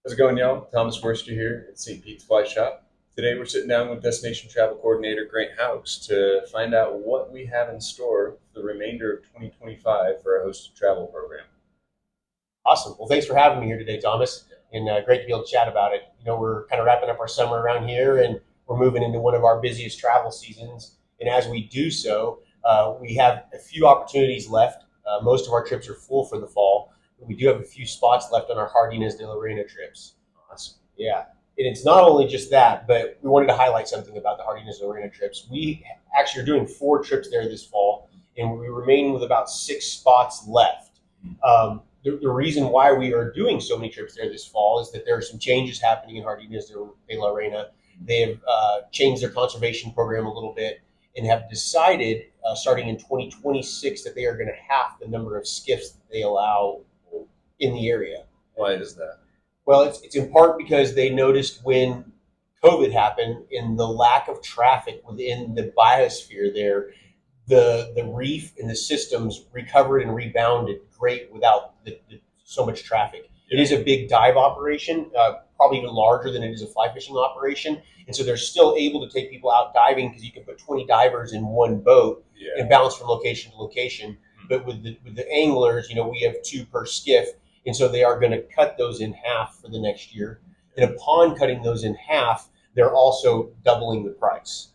How's it going, y'all? Thomas Worcester here at St. Pete's Fly Shop. Today we're sitting down with Destination Travel Coordinator Grant House to find out what we have in store for the remainder of 2025 for our hosted travel program. Awesome. Well, thanks for having me here today, Thomas, and great to be able to chat about it. We're kind of wrapping up our summer around here, and we're moving into one of our busiest travel seasons. And as we do so, we have a few opportunities left. Most of our trips are full for the fall, but we do have a few spots left on our Jardines de la Reina trips. Awesome. Yeah. And it's not only just that, but we wanted to highlight something about the Jardines de la Reina trips. We actually are doing 4 trips there this fall, and we remain with about 6 spots left. The reason why we are doing so many trips there this fall is that there are some changes happening in Jardines de la Reina. They have changed their conservation program a little bit and have decided, starting in 2026, that they are going to halve the number of skiffs that they allow in the area. Why is that? Well, it's in part because they noticed when COVID happened and the lack of traffic within the biosphere there, the reef and the systems recovered and rebounded great without so much traffic. It is a big dive operation, probably even larger than it is a fly fishing operation. And so they're still able to take people out diving because you can put 20 divers in one boat and bounce from location to location. But with the anglers, we have 2 per skiff. And so they are going to cut those in half for the next year. And upon cutting those in half, they're also doubling the price.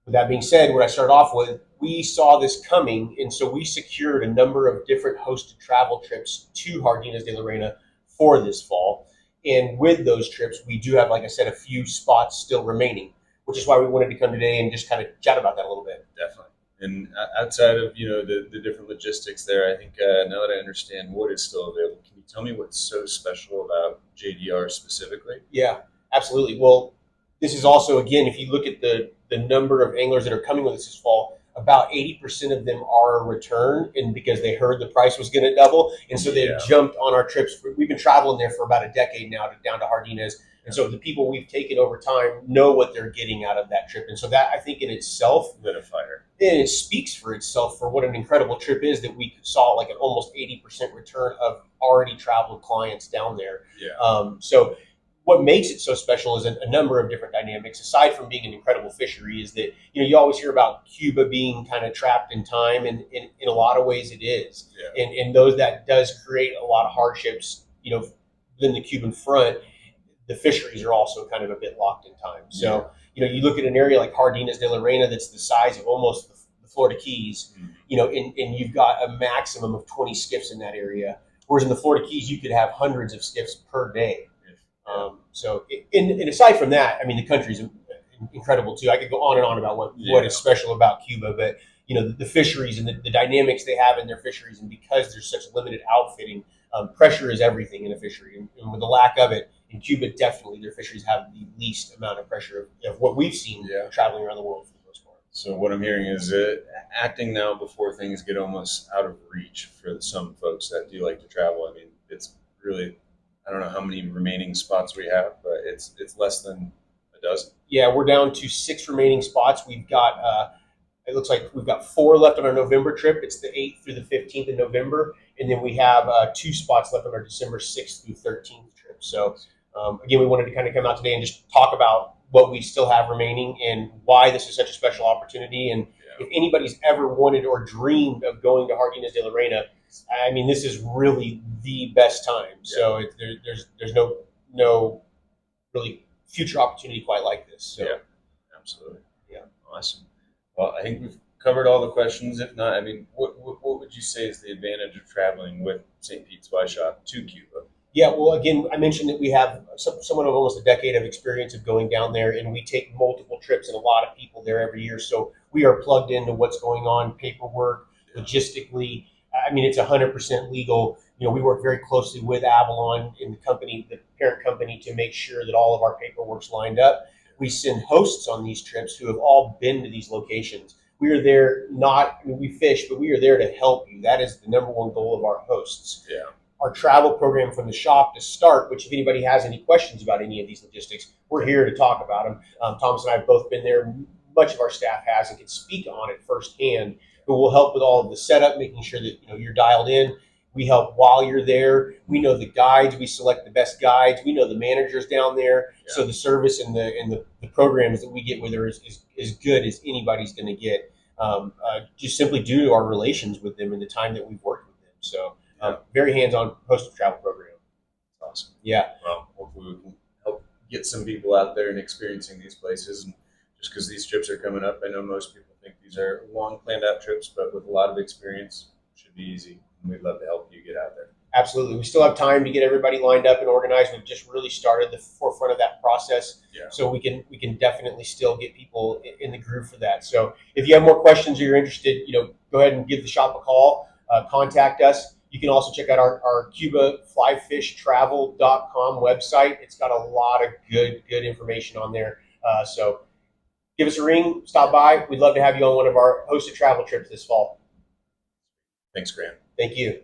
With that being said, what I started off with, we saw this coming, and so we secured a number of different hosted travel trips to Jardines de la Reina for this fall. And with those trips, we do have, like I said, a few spots still remaining, which is why we wanted to come today and just kind of chat about that a little bit. Definitely. And outside of the different logistics there, I think now that I understand what is still available, can you tell me what's so special about JDR specifically? Yeah, absolutely. Well, this is also, again, if you look at the number of anglers that are coming with us this fall, about 80% of them are a return, and because they heard the price was going to double, and so they jumped on our trips. We've been traveling there for about a decade now, down to Jardines, and so the people we've taken over time know what they're getting out of that trip, and so that, I think, in itself, lit a fire. And it speaks for itself for what an incredible trip is that we saw like an almost 80% return of already traveled clients down there. So what makes it so special is a number of different dynamics. Aside from being an incredible fishery, is that you always hear about Cuba being kind of trapped in time, and in a lot of ways it is. And those that does create a lot of hardships, within the Cuban front. The fisheries are also kind of a bit locked in time. So you look at an area like Jardines de la Reina that's the size of almost the Florida Keys, and you've got a maximum of 20 skiffs in that area. Whereas in the Florida Keys, you could have hundreds of skiffs per day. And aside from that, I mean, the country's incredible too. I could go on and on about what is special about Cuba, but the fisheries and the dynamics they have in their fisheries, and because there's such limited outfitting, pressure is everything in a fishery, and with the lack of it in Cuba, definitely their fisheries have the least amount of pressure of what we've seen traveling around the world for the most part. So what I'm hearing is acting now before things get almost out of reach for some folks that do like to travel. I mean, it's really, I don't know how many remaining spots we have, but it's less than a dozen. Yeah, we're down to 6 remaining spots. We've got, it looks like we've got 4 left on our November trip. It's the 8th through the 15th of November. And then we have 2 spots left on our December 6th through 13th trip. So again, we wanted to kind of come out today and just talk about what we still have remaining and why this is such a special opportunity. And if anybody's ever wanted or dreamed of going to Jardines de la Reina, I mean, this is really the best time. So there's no really future opportunity quite like this. So. Yeah, absolutely. Yeah, awesome. Well, I think we've covered all the questions. If not, I mean, what would you say is the advantage of traveling with St. Pete's Fly Shop to Cuba? Yeah, well, again, I mentioned that we have somewhat of almost a decade of experience of going down there, and we take multiple trips and a lot of people there every year. So we are plugged into what's going on, paperwork, logistically. I mean, it's 100% legal. We work very closely with Avalon in the company, the parent company, to make sure that all of our paperwork's lined up. We send hosts on these trips who have all been to these locations. We are there we fish, but we are there to help you. That is the number one goal of our hosts. Our travel program from the shop to start, which if anybody has any questions about any of these logistics, we're here to talk about them. Thomas and I have both been there. Much of our staff has and can speak on it firsthand, but we'll help with all of the setup, making sure that you're dialed in. We help while you're there. We know the guides. We select the best guides. We know the managers down there. Yeah. So the service and the programs that we get with her is as good as anybody's going to get. Just simply due to our relations with them and the time that we've worked with them. So very hands-on post travel program. That's awesome. Yeah. Well, hopefully we can help get some people out there and experiencing these places. And just because these trips are coming up, I know most people think these are long planned out trips, but with a lot of experience, it should be easy. And we'd love to help you get out there. Absolutely. We still have time to get everybody lined up and organized. We've just really started the forefront of that process. Yeah. So we can definitely still get people in the groove for that. So if you have more questions or you're interested, go ahead and give the shop a call, contact us. You can also check out our Cuba flyfishtravel.com website. It's got a lot of good information on there. So give us a ring, stop by. We'd love to have you on one of our hosted travel trips this fall. Thanks, Grant. Thank you.